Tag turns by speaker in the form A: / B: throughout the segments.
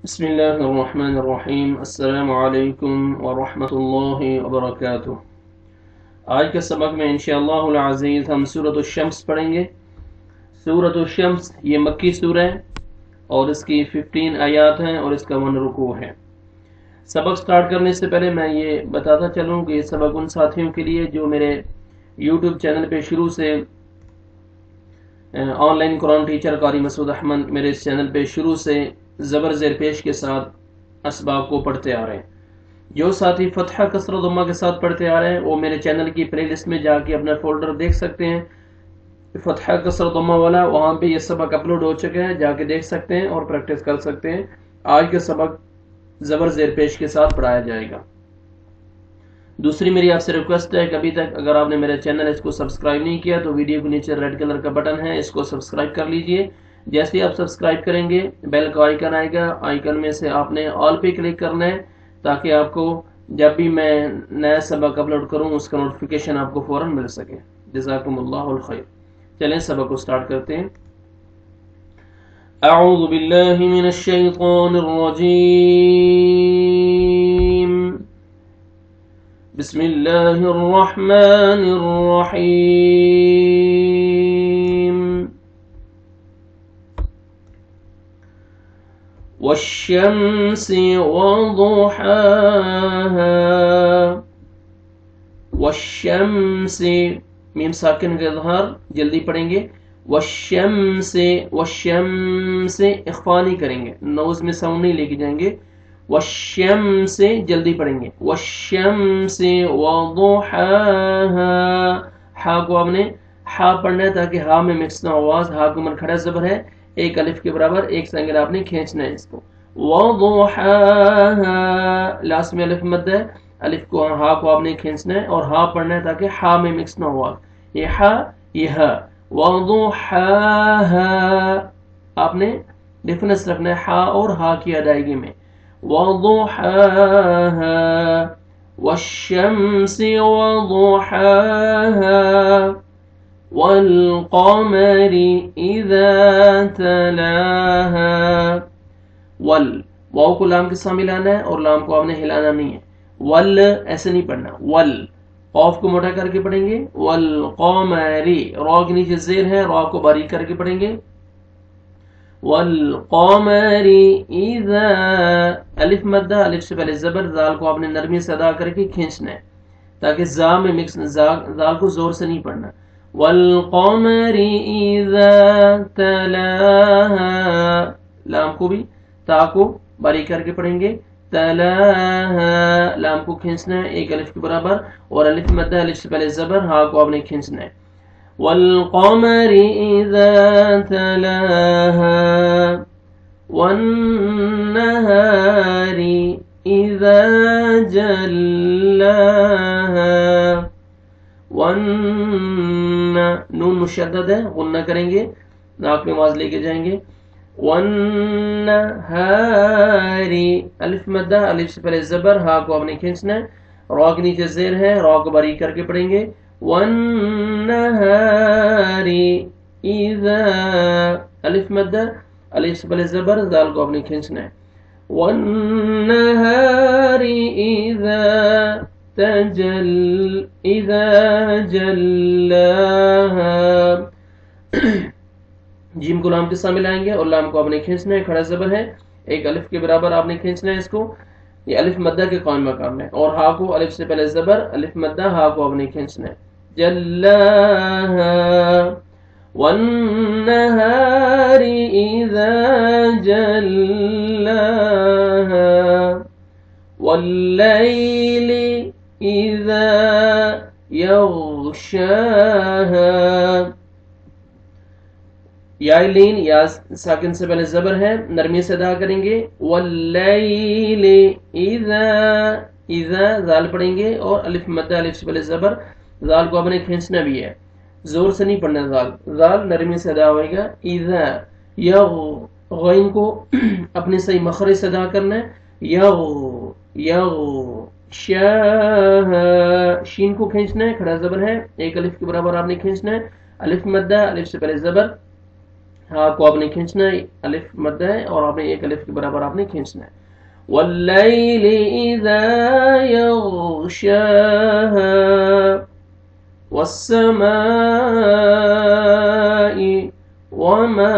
A: बिस्मिल्लाहिर्रहमानिर्रहीम। अस्सलामुअलैकुम वरहमतुल्लाहि वबरकातुह। आज के सबक में इंशाअल्लाहुल अज़ीज़ हम सूरत अश-शम्स पढ़ेंगे। सूरत अश-शम्स ये मक्की सूरह है और इसकी 15 आयात हैं और इसका 1 रुकू है। सबक स्टार्ट करने से पहले मैं ये बताता चलूँ कि ये सबक उन साथियों के लिए जो मेरे यूट्यूब चैनल पे शुरू से ऑनलाइन कुरान टीचर कारी मसूद अहमद मेरे इस चैनल पे शुरू से ज़बर ज़ेर पेश के साथ असबाब को पढ़ते आ रहे हैं। जो साथी फतहा कसरत उम्मा के साथ पढ़ते आ रहे हैं वो मेरे चैनल की प्लेलिस्ट में जाके अपना फोल्डर देख सकते हैं, फतहा कसरत उम्मा वाला, वहाँ पे ये सबक अपलोड हो चुके हैं, जाके देख सकते हैं और प्रैक्टिस कर सकते हैं। आज के सबक ज़बर ज़ेर पेश के साथ पढ़ाया जाएगा। दूसरी मेरी आपसे रिक्वेस्ट है कि अभी तक अगर आपने मेरे चैनल इसको सब्सक्राइब नहीं किया तो वीडियो के नीचे रेड कलर का बटन है, इसको सब्सक्राइब कर लीजिए। जैसे ही आप सब्सक्राइब करेंगे बेल का आइकन आएगा, आइकन में से आपने ऑल पे क्लिक करना है ताकि आपको जब भी मैं नया सबक अपलोड करूं उसका नोटिफिकेशन आपको फौरन मिल सके। जज़ाकुमुल्लाहुल खैर। चलें सबक को स्टार्ट करते हैं। अऊज़ु बिल्लाहि मिनश शैतानिर रजीम। बिस्मिल्लाहिर रहमानिर रहीम। वश्शम्सि वदुहाहा। वश्शम्सि मीम साकिन का इज़हार जल्दी पढ़ेंगे। वश्शम्सि, वश्शम्सि इख्फा नहीं करेंगे, नोज़ में साउंड नहीं लेके जाएंगे। वश्शम्सि जल्दी पढ़ेंगे। वश्शम्सि वदुहाहा। हा को आपने हा पढ़ना है ताकि हा में मिक्स ना आवाज। हा को मन खड़ा ज़बर है, एक अलिफ के बराबर, एक संगल आपने खींचना है इसको। वदुहाहा, लास्ट में अलिफ मद है, अलिफ को हा को आपने खींचना है और हा पढ़ना है ताकि हा में मिक्स ना हुआ। ये हा, ये हा। वदुहाहा आपने डिफरेंस रखना है हा और हा की अदायगी में। वदुहाहा। वश्शम्सि वदुहाहा। वल्क़मरि इज़ा तलाहा। वल, वाव को लाम के साथ मिलाना है और लाम को आपने हिलाना नहीं है। वल ऐसे नहीं पढ़ना, वल ऑफ को मोटा करके पढ़ेंगे। वल्क़मरि, रॉ के नीचे ज़ेर है, रॉ को बारीक करके पढ़ेंगे। वल्क़मरि इज़ा, अलिफ मद्दा, अलिफ से पहले ज़बर, ज़ाल को आपने नरमी से अदा करके खींचना है ताकि ज़ा में मिक्स, ज़ाल को जोर से नहीं पढ़ना। वल्क़मरि इज़ा तलाहा, लाम को भी ता को बारीक करके पढ़ेंगे। तलाहा, लाम को खींचना है एक अलिफ के बराबर और अलिफ मद्दा, अलिफ से पहले ज़बर, हा को आपने खींचना है। वल्क़मरि इज़ा तलाहा। वन्नहारि इज़ा जल्लाहा। नून मुशद्दद है, गुन्ना करेंगे, नाक में आवाज लेके जाएंगे। वन्नहारी, अलिफ मद्दा, अलिफ से पहले ज़बर, हा को आपने खींचना है, रॉ के नीचे ज़ेर है, रॉ को बारीक करके पढ़ेंगे। वन्नहारी इज़ा, अलिफ मद्दा, अलिफ से पहले ज़बर, ज़ाल को आपने खींचना है। वन्नहारी इज़ा इज़ा जल्लाहा। जीम को लाम के साथ मिलाएंगे और लाम को आपने खींचना है, खड़ा ज़बर है, एक अलिफ के बराबर आपने खींचना है इसको, ये अलिफ मद्दा के कायम मकाम है। और हा को अलिफ से पहले ज़बर, अलिफ मद्दा, हा को आपने खींचना है। जल्लाहा। वन्नहारि इज़ा जल्लाहा। वल्लैलि इज़ा यग़शाहा। यालीन, या साकिन से पहले ज़बर है, नरमी से अदा करेंगे। वल्लैलि इज़ा, इज़ा ज़ाल पढ़ेंगे और अलिफ मद्दा, अलिफ से पहले ज़बर, ज़ाल को आपने खींचना भी है, जोर से नहीं पढ़ना, ज़ाल नरमी से अदा होएगा। इज़ा गैन को अपने सही मखरज से अदा करना है। शीन को खींचना है, खड़ा ज़बर है, एक अलिफ के बराबर आपने खींचना है, अलिफ मद्दा, अलिफ से पहले ज़बर, ہاں کو آپ نے کھینچنا ہے، الف مد ہے اور آپ نے ایک الف کے برابر آپ نے کھینچنا ہے. واللیل اذا یغشاها والسماء وما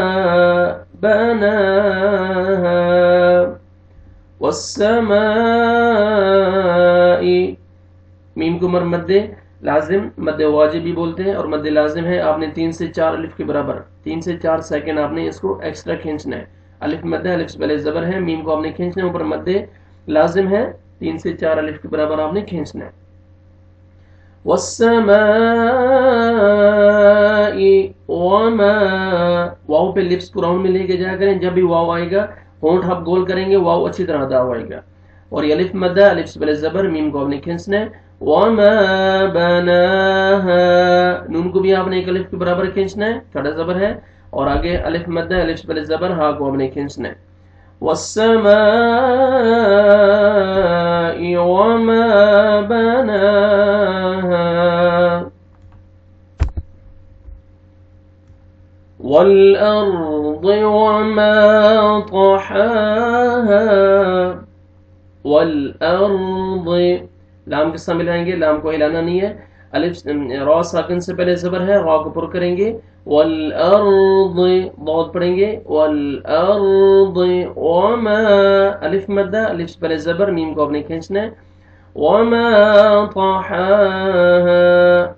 A: بناها والسماء، میم کو مد لازم مد واجب بھی بولتے ہیں اور مد لازم ہے. آپ نے 3 سے 4 الف کے برابر 3 سے 4 سیکنڈ آپ نے اس کو ایکسٹرا کھینچنا ہے. الف مد ہے، الف سے پہلے زبر ہے، میم کو آپ نے کھینچنا ہے، اوپر مد لازم ہے، 3 سے 4 الف کے برابر آپ نے کھینچنا ہے. والسماء وما، واو پہ لپس کو راؤنڈ میں لے کے جا کریں، جب بھی واو آئے گا ہونٹ آپ گول کریں گے، واو اچھی طرح ادا ہوئے گا. اور یہ الف مد ہے، الف سے پہلے زبر، میم کو آپ نے کھینچنا ہے. وما بناها، نون کو بھی آپ نے ایک الف کے برابر کھینچنا ہے، چھوٹا زبر ہے، اور آگے الف مد ہے، الف سے پہلے زبر، ہا کو آپ نے کھینچنا ہے. والسماء وما بناها والأرض وما طحاها، والأرض لام کے ساتھ ملائیں گے، لام کو ہلانا نہیں ہے، الف را ساکن سے پہلے زبر ہے، را کو پر کریں گے، والارض ضاد پڑھیں گے، والارض وما، الف مدہ، الف سے پہلے زبر، میم کو آپ نے کھینچنا ہے، وما طحاها،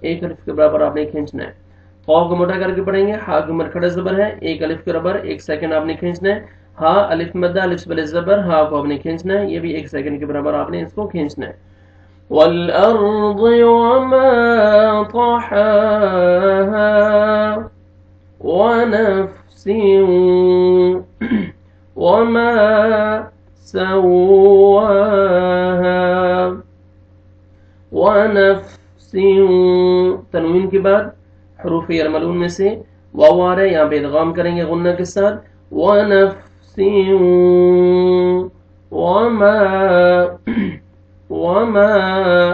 A: ایک الف کے برابر آپ نے کھینچنا ہے. قاف کو موٹا کر کے پڑھیں گے، ہا کے مرکھڑا زبر ہے، ایک الف کے برابر 1 سیکنڈ آپ نے کھینچنا ہے. ہا الف مدہ، الف سے پہلے زبر، ہا کو آپ نے کھینچنا ہے، یہ بھی 1 سیکنڈ کے برابر آپ نے اس کو کھینچنا ہے. والأرض وما طحاها ونفس وما سواها ونفس، تنوین کے بعد حروف یرملون میں سے واو آ رہا ہے، یہاں پہ ادغام کریں گے غنہ کے ساتھ. ونفس وما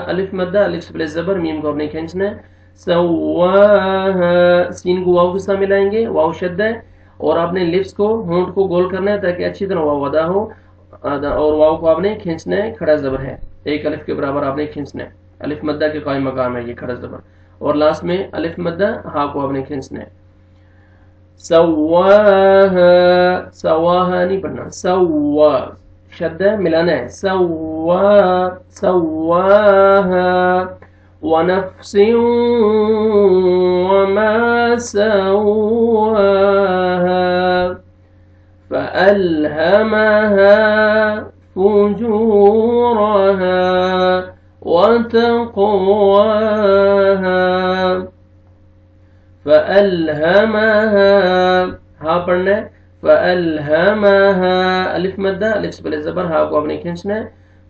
A: الف مدہ، الف سے پہلے زبر، میم کو آپ نے کھینچنا ہے. سواها، سین کو واو کے ساتھ ملائیں گے، واو شد ہے، اور آپ نے لپس کو ہونٹ کو گول کرنا ہے تاکہ اچھی طرح واو ادا ہو، اور واو کو آپ نے کھینچنا ہے، کھڑا زبر ہے، 1 الف کے برابر آپ نے کھینچنا ہے. الف مدہ کے قائم مقام ہے یہ کھڑا زبر، اور لاسٹ میں الف مدہ، ہا کو آپ نے کھینچنا ہے. سواها، سواها نہیں پڑھنا، سوا شد ہے، ملانا ہے، سواها ونفس وما سواها فألهمها فجورها وتقواها. فألهمها، ہا پڑھنا ہے، فألهمها الف مدہ، الف سے پہلے زبر، ہا کو آپ نے کھینچنا ہے.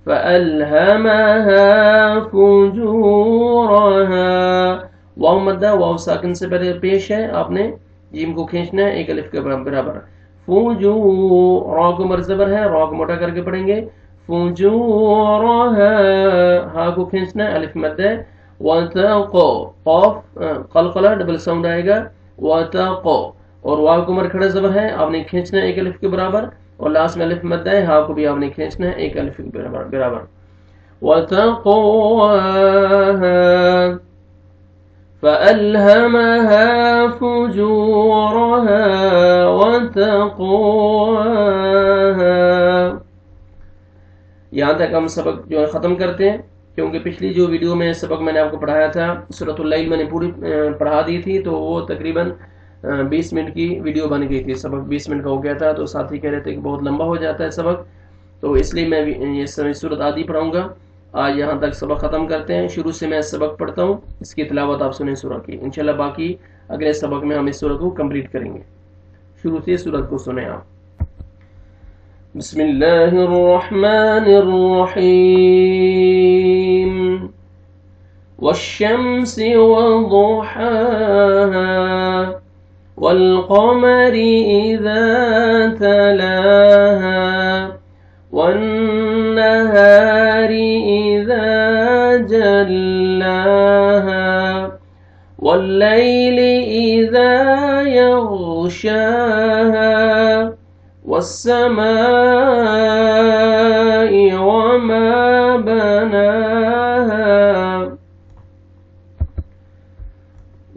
A: فألهمها فجورها، واو مدہ، واو ساکن سے پہلے پیش ہے، آپ نے جیم کو کھینچنا ہے 1 الف کے برابر. فجور، را کو مرزبر ہے، را کو موٹا کر کے پڑھیں گے، فجورها، ہا کو کھینچنا ہے، الف مدہ. وتقو، قاف قلقلہ ڈبل ساؤنڈ آئے گا، وتقو، اور واو کو مرکھڑا زبر ہے، آپ نے کھینچنا ہے 1 الف کے برابر، اور لاسٹ میں الف مدہ ہے، ہا کو بھی آپ نے کھینچنا ہے 1 الف کے برابر. وتقواها فألهمها فجورها وتقواها. یہاں تک ہم سبق جو ہے ختم کرتے ہیں، کیونکہ پچھلی جو ویڈیو میں سبق میں نے آپ کو پڑھایا تھا سورۃ اللیل میں نے پوری پڑھا دی تھی، تو وہ تقریباً 20 منٹ کی ویڈیو بن گئی تھی، سبق 20 منٹ کا ہو گیا تھا، تو ساتھی کہہ رہے تھے کہ بہت لمبا ہو جاتا ہے سبق، تو اس لیے میں یہ سورۃ آدھی پڑھاؤں گا. آج یہاں تک سبق ختم کرتے ہیں. شروع سے میں سبق پڑھتا ہوں، اس کی تلاوت آپ سنیں سورہ کی، انشاءاللہ باقی اگلے سبق میں ہم اس سورہ کو کمپلیٹ کریں گے. شروع سے سورہ کو سنیں آپ. بسم اللہ الرحمن الرحیم. والشمس وضحاها والقمر إذا تلاها والنهار إذا جلاها والليل إذا يغشاها يغشاها والسماء وما بناها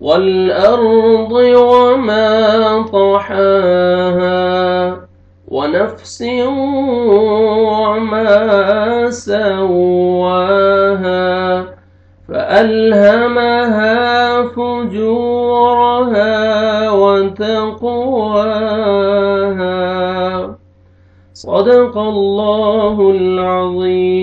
A: والأرض وما طحاها ونفس وما سواها فألهمها فجورها وتقواها صدق الله العظيم.